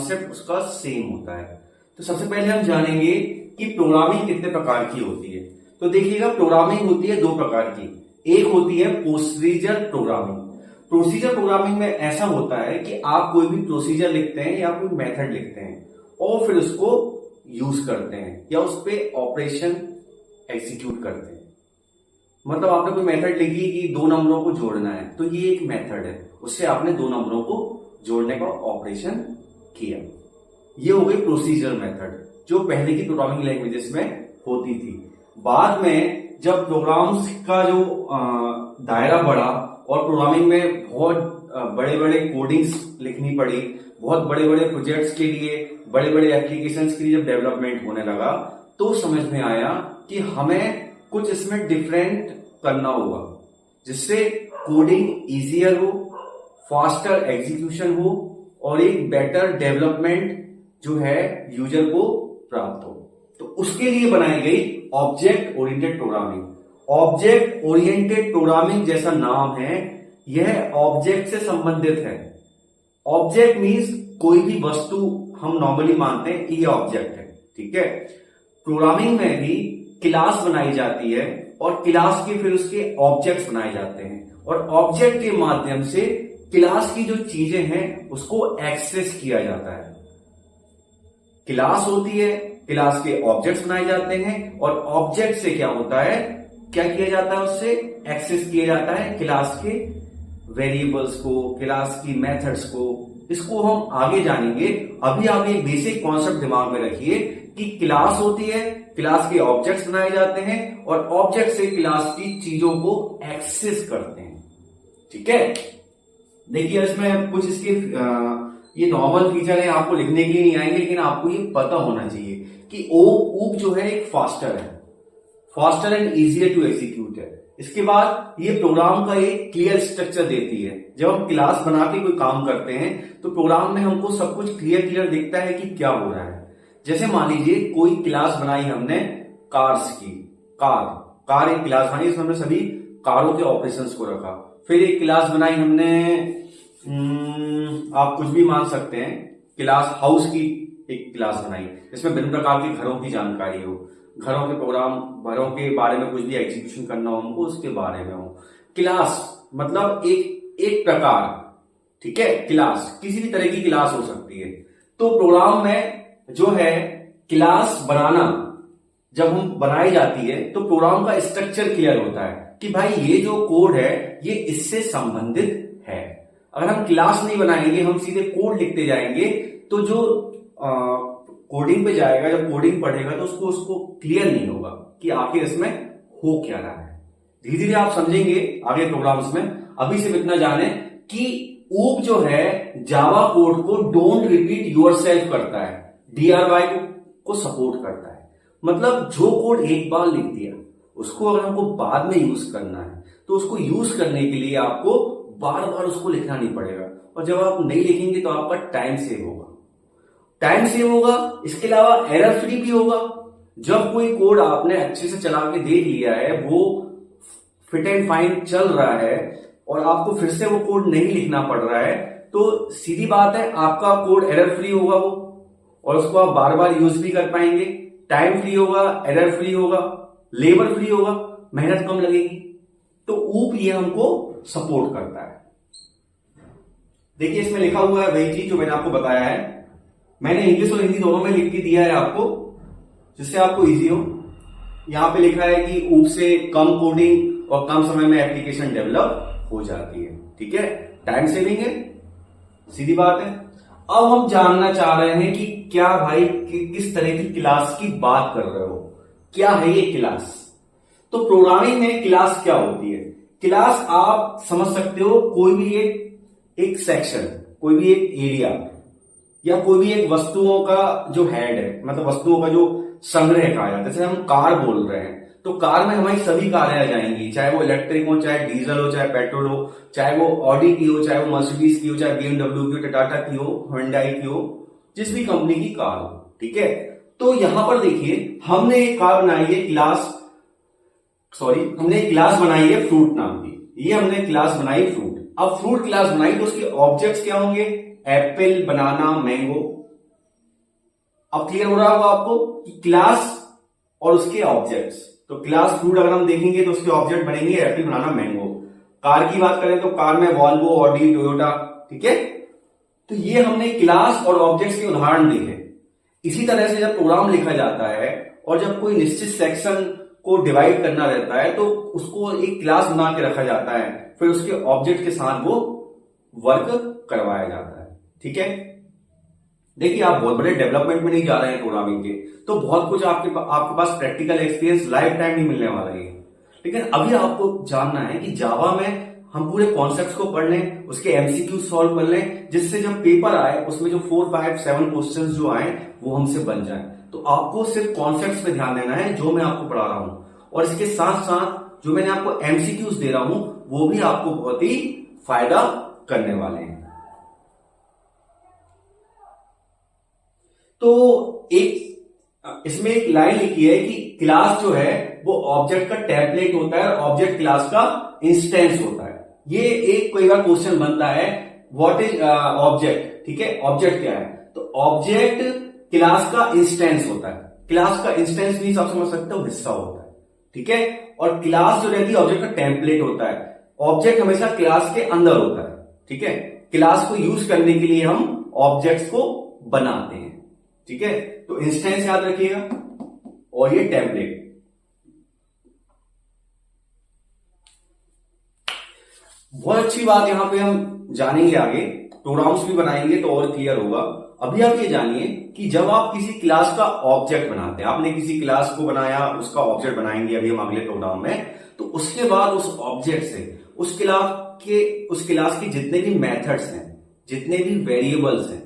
Concept उसका same होता है। तो सबसे पहले हम जानेंगे कि प्रोग्रामिंग कितने प्रकार की होती है। तो देखिएगा, प्रोग्रामिंग होती है दो प्रकार की। एक होती है प्रोसीजर प्रोग्रामिंग। प्रोसीजर प्रोग्रामिंग में ऐसा होता है कि आप कोई भी प्रोसीजर लिखते हैं या कोई मेथड लिखते हैं और फिर उसको यूज करते हैं या उस पर ऑपरेशन एग्जीक्यूट करते हैं। मतलब आपने कोई मेथड लिखी कि 2 नंबरों को जोड़ना है, तो ये एक मेथड है, उससे आपने 2 नंबरों को जोड़ने का ऑपरेशन किया। ये हो गई प्रोसीजर मेथड, जो पहले की प्रोग्रामिंग लैंग्वेजेस में होती थी। बाद में जब प्रोग्राम्स का जो दायरा बढ़ा और प्रोग्रामिंग में बहुत बड़े बड़े कोडिंग्स लिखनी पड़ी, बहुत बड़े बड़े प्रोजेक्ट्स के लिए, बड़े बड़े एप्लीकेशंस के लिए जब डेवलपमेंट होने लगा, तो समझ में आया कि हमें कुछ इसमें डिफरेंट करना होगा, जिससे कोडिंग इजियर हो, फास्टर एग्जीक्यूशन हो और एक बेटर डेवलपमेंट जो है यूजर को प्राप्त हो। तो उसके लिए बनाई गई object oriented programming. Object oriented programming जैसा नाम है, यह ऑब्जेक्ट से संबंधित है। ऑब्जेक्ट मीन्स कोई भी वस्तु हम नॉर्मली मानते हैं ये ऑब्जेक्ट है, ठीक है। प्रोग्रामिंग में भी क्लास बनाई जाती है और क्लास के फिर उसके ऑब्जेक्ट्स बनाए जाते हैं और ऑब्जेक्ट के माध्यम से क्लास की जो चीजें हैं उसको एक्सेस किया जाता है। क्लास होती है, क्लास के ऑब्जेक्ट्स बनाए जाते हैं और ऑब्जेक्ट से क्या होता है, क्या किया जाता है, उससे एक्सेस किया जाता है क्लास के वेरिएबल्स को, क्लास की मेथड्स को। इसको हम आगे जानेंगे। अभी आप एक बेसिक कॉन्सेप्ट दिमाग में रखिए कि क्लास होती है, क्लास के ऑब्जेक्ट्स बनाए जाते हैं और ऑब्जेक्ट से क्लास की चीजों को एक्सेस करते हैं, ठीक है। देखिए इसमें कुछ इसके ये नॉर्मल फीचर है, आपको लिखने के लिए नहीं आएंगे, लेकिन आपको ये पता होना चाहिए कि ऊप जो है एक फास्टर है, faster and easier to execute है। इसके बाद ये प्रोग्राम का एक क्लियर स्ट्रक्चर देती है। जब हम क्लास बना के कोई काम करते हैं तो प्रोग्राम में हमको सब कुछ क्लियर दिखता है कि क्या हो रहा है। जैसे मान लीजिए कोई क्लास बनाई हमने कार्स की, कार एक क्लास बनाई, इसमें हमने सभी कारों के ऑपरेशंस को रखा। फिर एक क्लास बनाई हमने, आप कुछ भी मान सकते हैं, क्लास हाउस की एक क्लास बनाई, इसमें विभिन्न प्रकार के घरों की जानकारी हो, घरों के प्रोग्राम, घरों के बारे में कुछ भी एग्जीक्यूशन करना हो हमको, उसके बारे में हो। क्लास मतलब एक प्रकार, ठीक है। क्लास किसी भी तरह की क्लास हो सकती है। तो प्रोग्राम में जो है क्लास बनाना, जब हम बनाई जाती है तो प्रोग्राम का स्ट्रक्चर क्लियर होता है कि भाई ये जो कोड है ये इससे संबंधित है। अगर हम क्लास नहीं बनाएंगे, हम सीधे कोड लिखते जाएंगे, तो जो कोडिंग पे जाएगा, जब कोडिंग पढ़ेगा तो उसको क्लियर नहीं होगा कि आखिर इसमें हो क्या रहा है। धीरे धीरे आप समझेंगे आगे प्रोग्राम्स में। अभी सिर्फ इतना जाने कि ऊप जो है जावा कोड को डोंट रिपीट योरसेल्फ करता है, DRY को सपोर्ट करता है। मतलब जो कोड एक बार लिख दिया, उसको अगर हमको बाद में यूज करना है तो उसको यूज करने के लिए आपको बार बार उसको लिखना नहीं पड़ेगा। और जब आप नहीं लिखेंगे तो आपका टाइम सेव होगा, इसके अलावा एरर फ्री भी होगा। जब कोई कोड आपने अच्छे से चला के देख लिया है, वो फिट एंड फाइन चल रहा है और आपको फिर से वो कोड नहीं लिखना पड़ रहा है, तो सीधी बात है आपका कोड एरर फ्री होगा वो, और उसको आप बार बार यूज भी कर पाएंगे। टाइम फ्री होगा, एरर फ्री होगा, लेबर फ्री होगा, मेहनत कम लगेगी। तो ऊप ये हमको सपोर्ट करता है। देखिए इसमें लिखा हुआ है वही चीज जो मैंने आपको बताया है। मैंने इंग्लिश और हिंदी दोनों में लिख के दिया है आपको, जिससे आपको इजी हो। यहां पे लिखा है कि ऊप से कम कोडिंग और कम समय में एप्लीकेशन डेवलप हो जाती है, ठीक है। टाइम सेविंग है, सीधी बात है। अब हम जानना चाह रहे हैं कि क्या भाई किस तरह की क्लास की बात कर रहे हो, क्या है ये क्लास। तो प्रोग्रामिंग में क्लास क्या होती है। क्लास आप समझ सकते हो कोई भी एक सेक्शन, कोई भी एक एरिया या कोई भी एक वस्तुओं का जो हेड है, मतलब वस्तुओं का जो संग्रह कहा जाता है। जैसे हम कार बोल रहे हैं तो कार में हमारी सभी कारें आ जाएंगी, चाहे वो इलेक्ट्रिक हो, चाहे डीजल हो, चाहे पेट्रोल हो, चाहे वो ऑडी की हो, चाहे वो मर्सिडीज की हो, चाहे BMW की हो, टाटा की हो, हुंडई की हो, जिस भी कंपनी की कार हो, ठीक है। तो यहां पर देखिए हमने एक कार बनाई है हमने एक क्लास बनाई है फ्रूट नाम की। ये हमने क्लास बनाई फ्रूट। अब फ्रूट क्लास बनाई तो उसके ऑब्जेक्ट्स क्या होंगे, एप्पल, बनाना, मैंगो, अब क्लियर हो रहा होगा आपको कि क्लास और उसके ऑब्जेक्ट्स। तो क्लास फ्रूट अगर हम देखेंगे तो उसके ऑब्जेक्ट बनेंगे एप्पल, बनाना, मैंगो। कार की बात करें तो कार में वॉल्वो, ऑडी, टोयोटा। ठीक है, तो ये हमने क्लास और ऑब्जेक्ट्स के उदाहरण देखे। इसी तरह से जब प्रोग्राम लिखा जाता है और जब कोई निश्चित सेक्शन को डिवाइड करना रहता है तो उसको एक क्लास बना के रखा जाता है, फिर उसके ऑब्जेक्ट के साथ वो वर्क करवाया जाता है। ठीक है, देखिए आप बहुत बड़े डेवलपमेंट में नहीं जा रहे हैं प्रोग्रामिंग के, तो बहुत कुछ आपके पास प्रैक्टिकल एक्सपीरियंस लाइफ टाइम नहीं मिलने वाला है। लेकिन अभी आपको जानना है कि जावा में हम पूरे कॉन्सेप्ट्स को पढ़ लें, उसके एमसीक्यू सॉल्व कर लें, जिससे जब पेपर आए उसमें जो 4, 5, 7 क्वेश्चंस जो आए वो हमसे बन जाए। तो आपको सिर्फ कॉन्सेप्ट्स पे ध्यान देना है जो मैं आपको पढ़ा रहा हूं, और इसके साथ साथ जो मैंने आपको एमसीक्यूज दे रहा हूं वो भी आपको बहुत ही फायदा करने वाले हैं। तो इसमें एक लाइन लिखी है कि क्लास जो है वो ऑब्जेक्ट का टेम्पलेट होता है और ऑब्जेक्ट क्लास का इंस्टेंस होता है। ये एक कई बार क्वेश्चन बनता है, व्हाट इज ऑब्जेक्ट। ठीक है, ऑब्जेक्ट क्या है? तो ऑब्जेक्ट क्लास का इंस्टेंस होता है। क्लास का इंस्टेंस मींस आप समझ सकते हो हिस्सा होता है। ठीक है, और क्लास जो रहती है ऑब्जेक्ट का टेम्पलेट होता है। ऑब्जेक्ट हमेशा क्लास के अंदर होता है। ठीक है, क्लास को यूज करने के लिए हम ऑब्जेक्ट्स को बनाते हैं। ठीक है, तो इंस्टेंस याद रखिएगा और ये टेम्पलेट। बहुत अच्छी बात यहां पे हम जानेंगे आगे, प्रोग्राम्स भी बनाएंगे तो और क्लियर होगा। अभी आप ये जानिए कि जब आप किसी क्लास का ऑब्जेक्ट बनाते हैं, आपने किसी क्लास को बनाया, उसका ऑब्जेक्ट बनाएंगे अभी हम अगले प्रोग्राम में, तो उसके बाद उस ऑब्जेक्ट से उस क्लास के जितने भी मेथड्स हैं, जितने भी वेरिएबल्स हैं,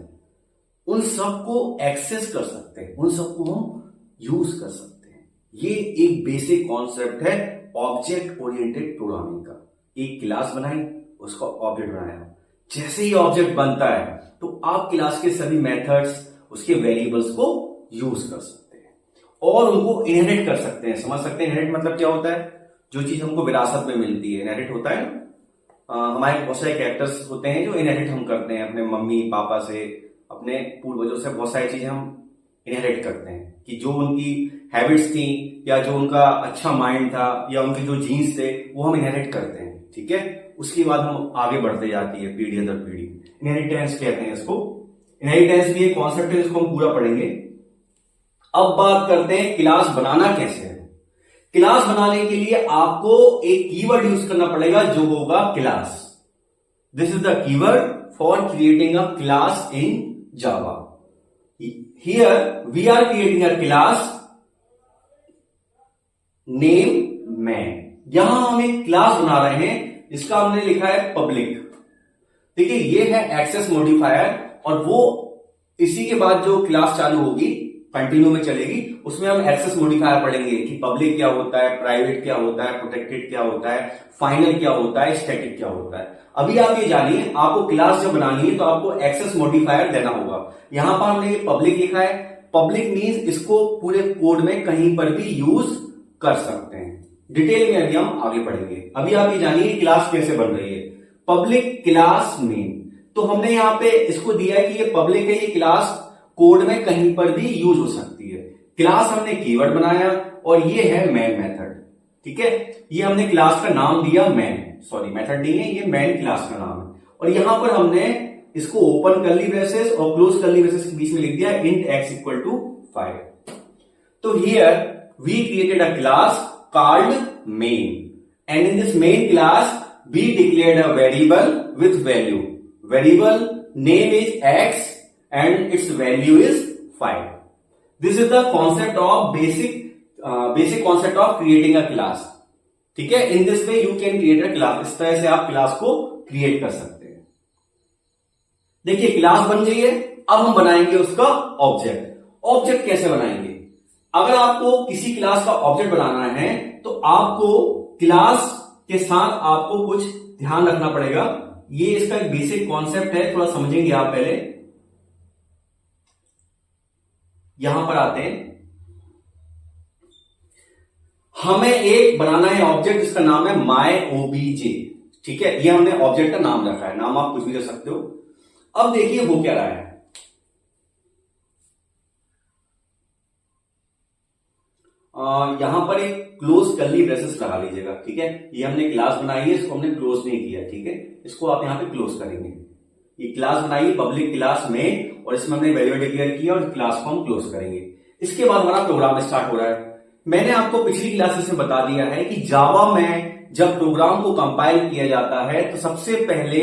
उन सबको एक्सेस कर सकते हैं, उन सबको हम यूज कर सकते हैं। ये एक बेसिक कॉन्सेप्ट है ऑब्जेक्ट ओरिएंटेड प्रोग्रामिंग का। एक क्लास बनाई, उसका ऑब्जेक्ट बनाया। जैसे ही ऑब्जेक्ट बनता है तो आप क्लास के सभी मेथड्स, उसके वेरिएबल्स को यूज कर सकते हैं और उनको इनहेरिट कर सकते हैं। समझ सकते हैं इनहेरिट मतलब क्या होता है? जो चीज हमको विरासत में मिलती है, इनहेरिट होता है ना। हमारे बहुत सारे कैरेक्टर्स होते हैं जो इनहेरिट हम करते हैं अपने मम्मी पापा से, अपने पूर्वजों से। बहुत सारी चीजें हम इनहेरिट करते हैं कि जो उनकी हैबिट्स थी या जो उनका अच्छा माइंड था या उनके जो जीन्स थे वो हम इनहेरिट करते हैं। ठीक है, उसके बाद हम आगे बढ़ते जाती है पीढ़ी दर पीढ़ी। इनहेरिटेंस कहते हैं इसको। इनहेरिटेंस भी एक कॉन्सेप्ट है जिसको हम पूरा पढ़ेंगे। अब बात करते हैं क्लास बनाना कैसे है। क्लास बनाने के लिए आपको एक कीवर्ड यूज करना पड़ेगा जो होगा class. This is the keyword for creating a class in Java. Here we are creating a class name man. यहां हम एक क्लास बना रहे हैं जिसका हमने लिखा है पब्लिक। देखिए ये है एक्सेस मॉडिफायर, और वो इसी के बाद जो क्लास चालू होगी कंटिन्यू में चलेगी, उसमें हम एक्सेस मॉडिफायर पढ़ेंगे कि पब्लिक क्या होता है, प्राइवेट क्या होता है, प्रोटेक्टेड क्या होता है, फाइनल क्या होता है, स्टैटिक क्या होता है। अभी आप ये जानिए, आपको क्लास जब बनानी है तो आपको एक्सेस मॉडिफायर देना होगा। यहां पर हमने ये पब्लिक लिखा है। पब्लिक मींस इसको पूरे कोड में कहीं पर भी यूज कर सकते हैं। डिटेल में अभी हम आगे पढ़ेंगे। अभी आप ये जानिए क्लास कैसे बन रही है। पब्लिक क्लास मेन, तो हमने यहां पे इसको दिया है कि ये पब्लिक है, ये क्लास कोड में कहीं पर भी यूज हो सकती है। क्लास हमने कीवर्ड बनाया और ये है मैन मेथड। ठीक है, ये हमने क्लास का नाम दिया मैन, सॉरी मेथड नहीं है, ये मैन क्लास का नाम है। और यहां पर हमने इसको ओपन कर्ली ब्रेसेस और क्लोज कर्ली ब्रेसेस के बीच में लिख दिया int x इक्वल टू 5। तो here we created a class called main, and in this main class we declared a variable with value. Variable name is x and its value is 5. This is the concept of basic concept of creating a class. ठीक है, in this way you can create a class. इस तरह से आप class को create कर सकते हैं। देखिए क्लास बन गई है, अब हम बनाएंगे उसका ऑब्जेक्ट। ऑब्जेक्ट कैसे बनाएंगे? अगर आपको किसी क्लास का ऑब्जेक्ट बनाना है तो आपको क्लास के साथ आपको कुछ ध्यान रखना पड़ेगा। ये इसका एक बेसिक कॉन्सेप्ट है, थोड़ा समझेंगे आप पहले। यहां पर आते हैं, हमें एक बनाना है ऑब्जेक्ट जिसका नाम है myObj। ठीक है, ये हमने ऑब्जेक्ट का नाम रखा है, नाम आप कुछ भी दे सकते हो। अब देखिए वो क्या रहा है। यहां पर एक क्लोज कर्ली ब्रेसेस लगा लीजिएगा, ठीक है। ये हमने क्लास बनाई है, इसको हमने क्लोज नहीं किया, ठीक है। इसको आप यहां पे क्लोज करेंगे। ये क्लास बनाई पब्लिक क्लास में और इसमें हमने वेरिएबल डिक्लेयर किया और क्लास को हम क्लोज करेंगे। इसके बाद हमारा प्रोग्राम स्टार्ट हो रहा है। मैंने आपको पिछली क्लासेस में बता दिया है कि जावा में जब प्रोग्राम को कंपाइल किया जाता है तो सबसे पहले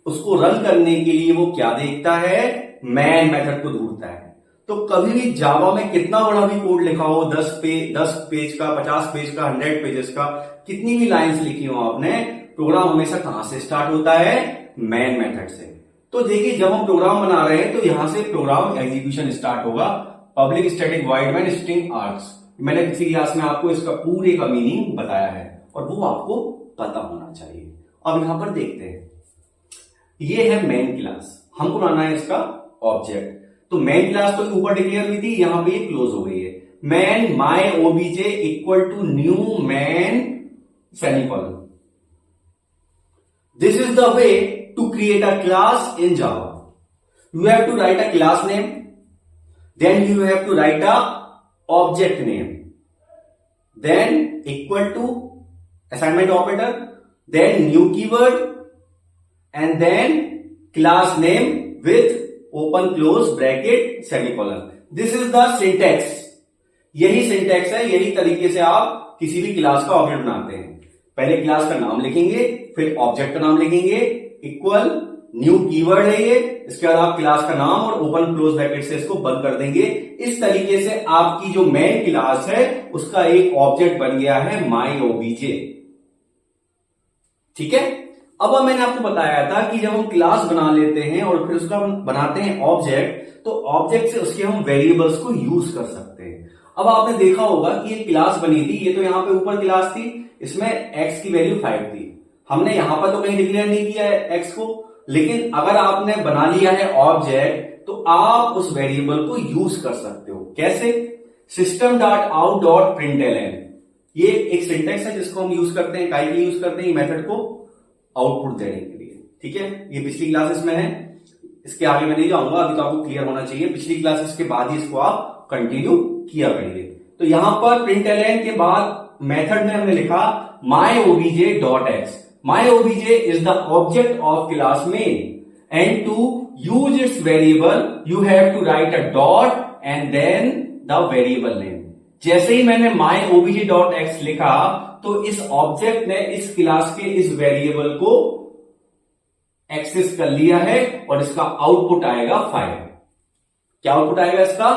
उसको रन करने के लिए वो क्या देखता है, मैन मेथड को ढूंढता है। तो कभी भी जावा में कितना बड़ा भी कोड लिखा हो, 10 पेज का, 50 पेज का, 100 पेजेस का, कितनी भी लाइंस लिखी हो आपने, प्रोग्राम हमेशा कहां से स्टार्ट होता है, मैन मेथड से। तो देखिए जब हम प्रोग्राम बना रहे हैं तो यहां से प्रोग्राम एग्जीक्यूशन स्टार्ट होगा, public static void main string args. मैंने पिछली क्लास में आपको इसका पूरे का मीनिंग बताया है और वो आपको पता होना चाहिए। अब यहां पर देखते हैं, ये है मेन क्लास, हमको बनाना है इसका ऑब्जेक्ट। तो मेन क्लास तो ऊपर डिक्लेयर हुई थी, यहां पे ये क्लोज हो गई है। Main my OBJ equal to new main semicolon. This is the way to create a class in Java. You have to write a class name, then you have to write a object name, then equal to assignment operator, then new keyword, and then class name with open close bracket semicolon. This is the syntax. यही syntax है, यही तरीके से आप किसी भी class का object बनाते हैं। पहले क्लास का नाम लिखेंगे, फिर ऑब्जेक्ट का नाम लिखेंगे, इक्वल न्यू कीवर्ड है ये, इसके बाद आप क्लास का नाम और ओपन क्लोज ब्रैकेट से इसको बंद कर देंगे। इस तरीके से आपकी जो मेन क्लास है उसका एक ऑब्जेक्ट बन गया है माई ओबीजे, ठीक है। अब मैंने आपको बताया था कि जब हम क्लास बना लेते हैं और फिर उसका हम बनाते हैं ऑब्जेक्ट, तो ऑब्जेक्ट से उसके हम वेरिएबल्स को यूज कर सकते हैं। अब आपने देखा होगा कि ये क्लास बनी थी, ये तो यहां पे ऊपर क्लास थी, इसमें x की वैल्यू 5 थी। हमने यहां पर तो कहीं डिक्लेयर नहीं किया है x को, लेकिन अगर आपने बना लिया है ऑब्जेक्ट तो आप उस वेरिएबल को यूज कर सकते हो। कैसे? system.out.println, ये एक सिंटेक्स है जिसको हम यूज करते हैं, काहे के लिए यूज करते हैं, मेथड को आउटपुट देने के लिए, ठीक है। ये पिछली क्लासेस में है, इसके आगे मैं नहीं जाऊंगा, अभी तो आपको क्लियर होना चाहिए। पिछली क्लासेस के बाद ही इसको आप कंटिन्यू किया करिए। तो यहां पर println के बाद मेथड में हमने लिखा myobj.x। myobj is the object of class main, and to use its variable you have to write a dot and then the variable name। जैसे ही मैंने myobj.x लिखा तो इस ऑब्जेक्ट ने इस क्लास के इस वेरिएबल को एक्सेस कर लिया है और इसका आउटपुट आएगा 5। क्या आउटपुट आएगा इसका?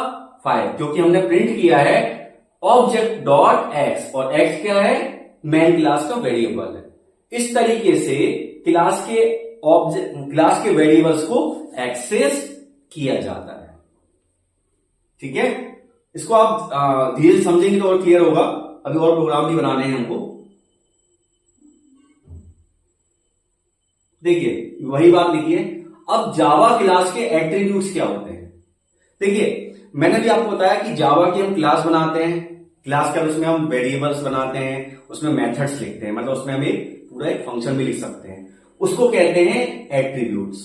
5, क्योंकि हमने प्रिंट किया है ऑब्जेक्ट डॉट एक्स, और एक्स क्या है? मेन क्लास का वेरिएबल है। इस तरीके से क्लास के वेरिएबल्स को एक्सेस किया जाता है, ठीक है। इसको आप धीरे से समझेंगे तो और क्लियर होगा। अभी और प्रोग्राम भी बनाने हैं हमको। देखिए वही बात लिखिए। अब जावा क्लास के एट्रीब्यूट्स क्या होते हैं? देखिए मैंने भी आपको बताया कि जावा की हम क्लास बनाते हैं, क्लास के उसमें हम वेरिएबल्स बनाते हैं, उसमें मेथड्स लिखते हैं, मतलब उसमें हम पूरा एक फंक्शन भी लिख सकते हैं, उसको कहते हैं एट्रीब्यूट्स।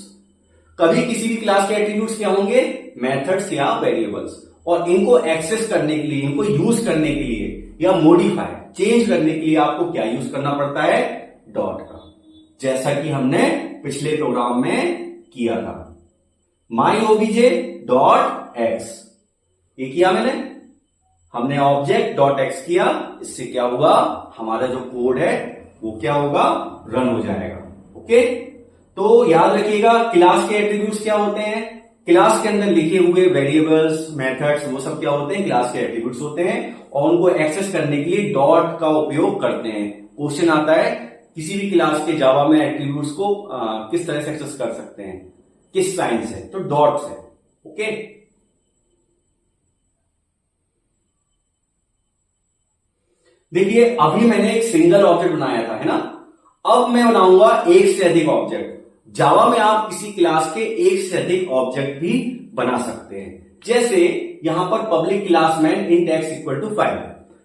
कभी किसी भी क्लास के एट्रीब्यूट्स क्या होंगे? मेथड्स या वेरिएबल्स। और इनको एक्सेस करने के लिए, इनको यूज करने के लिए या मॉडिफाई चेंज करने के लिए आपको क्या यूज करना पड़ता है? डॉट का, जैसा कि हमने पिछले प्रोग्राम में किया था। myobj.x ये किया हमने ऑब्जेक्ट डॉट एक्स किया, इससे क्या हुआ? हमारा जो कोड है वो क्या होगा? रन हो जाएगा। ओके, तो याद रखिएगा क्लास के एट्रीब्यूट्स क्या होते हैं? क्लास के अंदर लिखे हुए वेरिएबल्स, मेथड्स, वो सब क्या होते हैं? क्लास के एट्रीब्यूट्स होते हैं, और उनको एक्सेस करने के लिए डॉट का उपयोग करते हैं। क्वेश्चन आता है किसी भी क्लास के जावा में एट्रीब्यूट्स को किस तरह से एक्सेस कर सकते हैं, किस साइन से? तो डॉट से। ओके, देखिए अभी मैंने एक सिंगल ऑब्जेक्ट बनाया था, है ना। अब मैं बनाऊंगा एक से अधिक ऑब्जेक्ट। जावा में आप किसी क्लास के एक से अधिक ऑब्जेक्ट भी बना सकते हैं। जैसे यहां पर public class main int X equal to 5,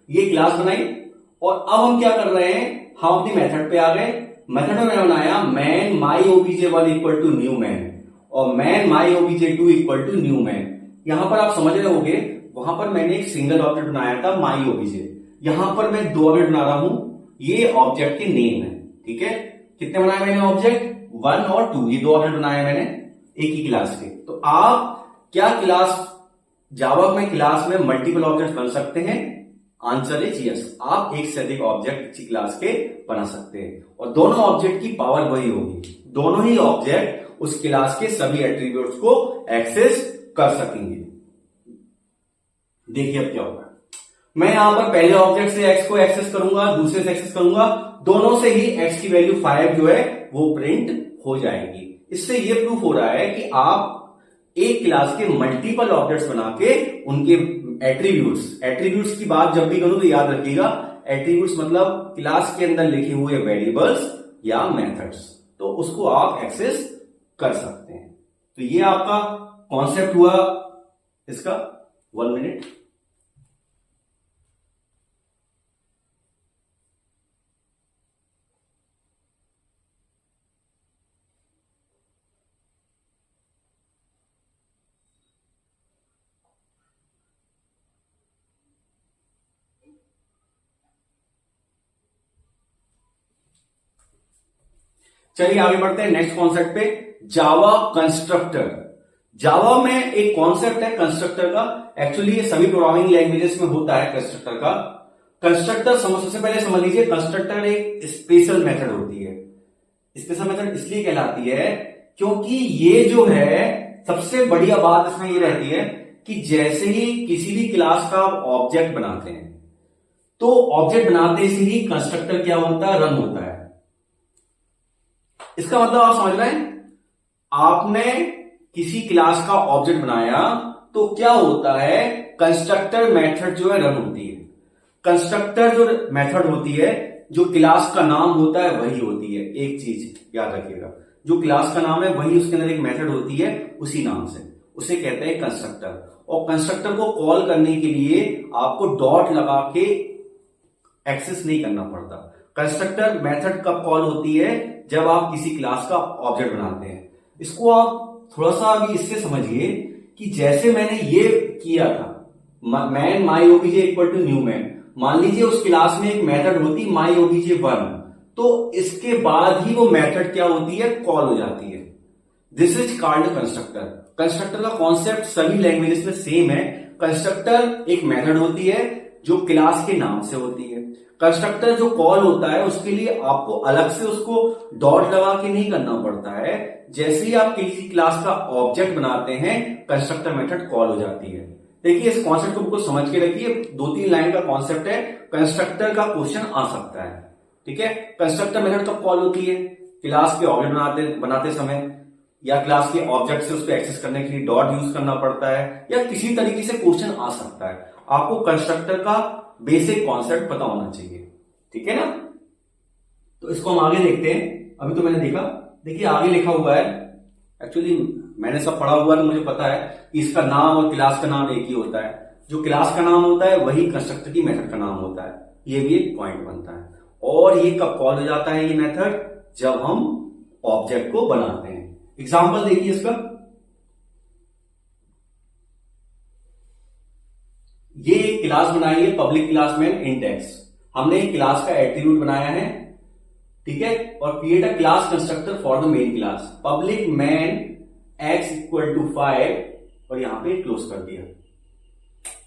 ये क्लास बनाई, और अब हम क्या कर रहे हैं? हम अपनी मेथड पे आ गए। मेथड में मैंने बनाया main my OBJ 1 equal to new main और main my OBJ 2 equal to new main. यहां पर आप समझ रहे होगे, वहां पर मैंने एक सिंगल ऑब्जेक्ट बनाया था माई ओबीजे, यहां पर मैं दो ऑब्जेक्ट बना रहा हूं, ये ऑब्जेक्ट के नेम है। ठीक है, कितने बनाए मैंने ऑब्जेक्ट, 1 और 2, ये दो ऑब्जेक्ट बनाए मैंने एक ही क्लास के। तो आप क्या क्लास, जावा में क्लास में मल्टीपल ऑब्जेक्ट बन सकते हैं? आंसर इज यस, आप एक से अधिक ऑब्जेक्ट किसी क्लास के बना सकते हैं, और दोनों ऑब्जेक्ट की पावर वही होगी, दोनों ही ऑब्जेक्ट उस क्लास के सभी एट्रीब्यूट्स को एक्सेस कर सकेंगे। देखिए अब क्या होगा, मैं यहां पर पहले ऑब्जेक्ट से एक्स को एक्सेस करूंगा, दूसरे से एक्सेस करूंगा, दोनों से ही एक्स की वैल्यू 5 जो है वो प्रिंट हो जाएगी। इससे ये प्रूफ हो रहा है कि आप एक क्लास के मल्टीपल ऑब्जेक्ट्स बना के उनके एट्रीब्यूट्स की बात जब भी करूं तो याद रखिएगा, एट्रीब्यूट्स मतलब क्लास के अंदर लिखे हुए वेरिएबल्स या मेथड्स, तो उसको आप एक्सेस कर सकते हैं। तो ये आपका कॉन्सेप्ट हुआ इसका। 1 मिनट। चलिए आगे बढ़ते हैं नेक्स्ट कॉन्सेप्ट पे, जावा कंस्ट्रक्टर। जावा में एक कॉन्सेप्ट है कंस्ट्रक्टर का, एक्चुअली ये सभी प्रोग्रामिंग लैंग्वेजेस में होता है कंस्ट्रक्टर का। कंस्ट्रक्टर सबसे पहले समझ लीजिए, कंस्ट्रक्टर एक स्पेशल मेथड होती है। स्पेशल मेथड इसलिए कहलाती है क्योंकि ये जो है, सबसे बढ़िया बात इसमें ये रहती है कि जैसे ही किसी भी क्लास का आप ऑब्जेक्ट बनाते हैं, तो ऑब्जेक्ट बनाते से ही कंस्ट्रक्टर क्या होता है, रन होता है। इसका मतलब आप समझ रहे हैं, आपने किसी क्लास का ऑब्जेक्ट बनाया तो क्या होता है, कंस्ट्रक्टर मेथड जो है रन होती है। कंस्ट्रक्टर जो मेथड होती है, जो क्लास का नाम होता है वही होती है। एक चीज याद रखिएगा, जो क्लास का नाम है वही उसके अंदर एक मेथड होती है उसी नाम से, उसे कहते हैं कंस्ट्रक्टर। और कंस्ट्रक्टर को कॉल करने के लिए आपको डॉट लगा के एक्सेस नहीं करना पड़ता। कंस्ट्रक्टर मेथड कब कॉल होती है, जब आप किसी क्लास का ऑब्जेक्ट बनाते हैं। इसको आप थोड़ा सा अभी इससे समझिए कि जैसे मैंने ये किया था, main my OBJ equal to new main, मान लीजिए उस क्लास में एक मेथड होती माई ओबीजे 1, तो इसके बाद ही वो मेथड क्या होती है, कॉल हो जाती है। This is called constructor. Constructor का कॉन्सेप्ट सभी लैंग्वेजेस में सेम है। कंस्ट्रक्टर एक मेथड होती है जो क्लास के नाम से होती है। कंस्ट्रक्टर जो कॉल होता है उसके लिए आपको अलग से उसको डॉट लगा के नहीं करना पड़ता है। जैसे ही आप किसी क्लास का ऑब्जेक्ट बनाते हैं, कंस्ट्रक्टर मेथड कॉल हो जाती है। देखिए इस कॉन्सेप्ट को बिल्कुल समझ के रखिए, 2-3 लाइन का कॉन्सेप्ट है, कंस्ट्रक्टर का क्वेश्चन आ सकता है। ठीक है, कंस्ट्रक्टर मेथड कब कॉल होती है, क्लास के ऑब्जेक्ट बनाते समय, या क्लास के ऑब्जेक्ट से उसको एक्सेस करने के लिए डॉट यूज करना पड़ता है, या किसी तरीके से क्वेश्चन आ सकता है। आपको कंस्ट्रक्टर का बेसिक कॉन्सेप्ट पता होना चाहिए। ठीक है ना, तो इसको हम आगे देखते हैं। अभी तो मैंने देखा, देखिए आगे लिखा हुआ है, एक्चुअली मैंने सब पढ़ा हुआ है तो मुझे पता है कि इसका नाम और क्लास का नाम एक ही होता है। जो क्लास का नाम होता है वही कंस्ट्रक्टर की मेथड का नाम होता है। ये भी एक पॉइंट बनता है। और ये कब कॉल हो जाता है ये मेथड, जब हम ऑब्जेक्ट को बनाते हैं। एग्जाम्पल देखिए इसका, ये एक क्लास बनाई है पब्लिक क्लास में इंडेक्स, हमने एक क्लास का एट्रीब्यूट बनाया है। ठीक है, और create a class constructor for the main class, public main X equal to 5, और यहां पे क्लोज कर दिया।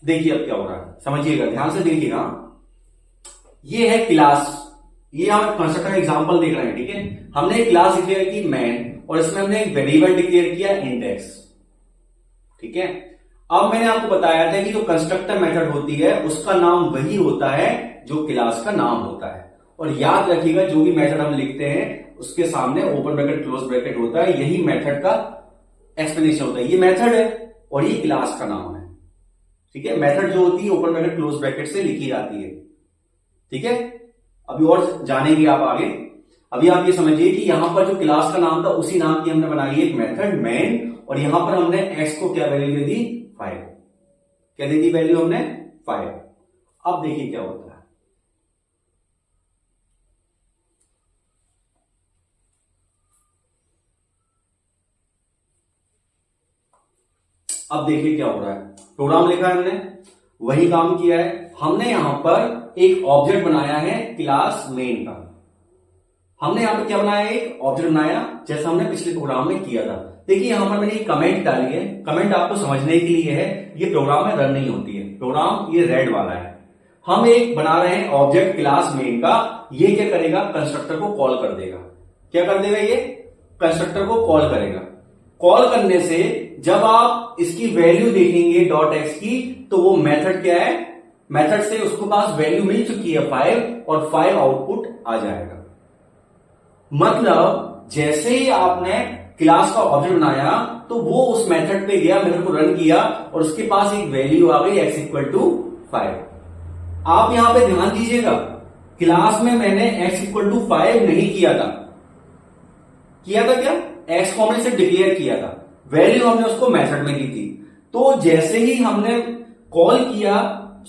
देखिए अब क्या हो रहा है, समझिएगा, ध्यान से देखिएगा। ये है क्लास, ये हम कंस्ट्रक्टर का एग्जांपल देख रहे हैं। ठीक है, हमने एक क्लास डिक्लेयर की मैन, और इसमें हमने एक वेरिएबल डिक्लेयर किया इंडेक्स। ठीक है, अब मैंने आपको बताया था कि जो कंस्ट्रक्टर मेथड होती है उसका नाम वही होता है जो क्लास का नाम होता है। और याद रखिएगा, जो भी मेथड हम लिखते हैं उसके सामने ओपन ब्रैकेट क्लोज ब्रैकेट होता है, यही मेथड का एक्सप्लेनेशन होता है। ये मेथड है और ये क्लास का नाम है। ठीक है, मेथड जो होती है ओपन ब्रैकेट क्लोज ब्रैकेट से लिखी जाती है। ठीक है, अभी और जानेंगे आप आगे। अभी आप ये समझिए कि यहां पर जो क्लास का नाम था उसी नाम की हमने बनाई एक मेथड मैन, और यहां पर हमने एक्स को क्या वैल्यू दे दी, 5। क्या दे दी वैल्यू हमने, 5। अब देखिए क्या होता है, अब देखिए क्या हो रहा है, प्रोग्राम लिखा है हमने, वही काम किया है हमने। यहां पर एक ऑब्जेक्ट बनाया है क्लास मेन का। हमने यहां पर क्या बनाया, एक ऑब्जेक्ट बनाया जैसा हमने पिछले प्रोग्राम में किया था। देखिए यहां पर मैंने एक कमेंट डाली है, कमेंट आपको समझने के लिए है, ये प्रोग्राम में रन नहीं होती है। प्रोग्राम ये रेड वाला है। हम एक बना रहे हैं ऑब्जेक्ट क्लास मेन का, ये क्या करेगा, कंस्ट्रक्टर को कॉल कर देगा। क्या कर देगा, ये कंस्ट्रक्टर को कॉल करेगा। कॉल करने से जब आप इसकी वैल्यू देखेंगे डॉट एक्स की, तो वो मेथड क्या है, मेथड से उसको पास वैल्यू मिल चुकी है 5 और 5 आउटपुट आ जाएगा। मतलब जैसे ही आपने क्लास का ऑब्जेक्ट बनाया तो वो उस मेथड पे गया, मेथड को रन किया और उसके पास एक वैल्यू आ गई x इक्वल टू 5। आप यहां पे ध्यान दीजिएगा, क्लास में मैंने x इक्वल टू 5 नहीं किया था। किया था क्या, x को हमने सिर्फ डिक्लेयर किया था, वैल्यू हमने उसको मेथड में दी थी। तो जैसे ही हमने कॉल किया,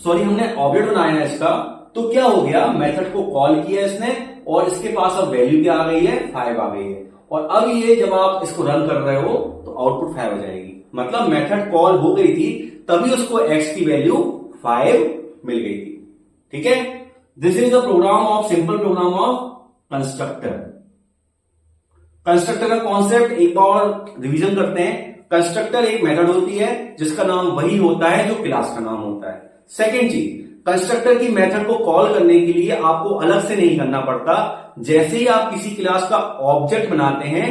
हमने ऑब्जेक्ट बनाया इसका, तो क्या हो गया, मेथड को कॉल किया इसने और इसके पास अब वैल्यू क्या आ गई है, 5 आ गई है। और अब ये जब आप इसको रन कर रहे हो तो आउटपुट 5 हो जाएगी। मतलब मेथड कॉल हो गई थी तभी उसको x की वैल्यू 5 मिल गई थी। ठीक है, this is the program of simple program of constructor. Constructor का कॉन्सेप्ट एक बार रिवीजन करते हैं। कंस्ट्रक्टर एक मेथड होती है जिसका नाम वही होता है जो क्लास का नाम होता है। सेकेंड चीज, कंस्ट्रक्टर की मेथड को कॉल करने के लिए आपको अलग से नहीं करना पड़ता। जैसे ही आप किसी क्लास का ऑब्जेक्ट बनाते हैं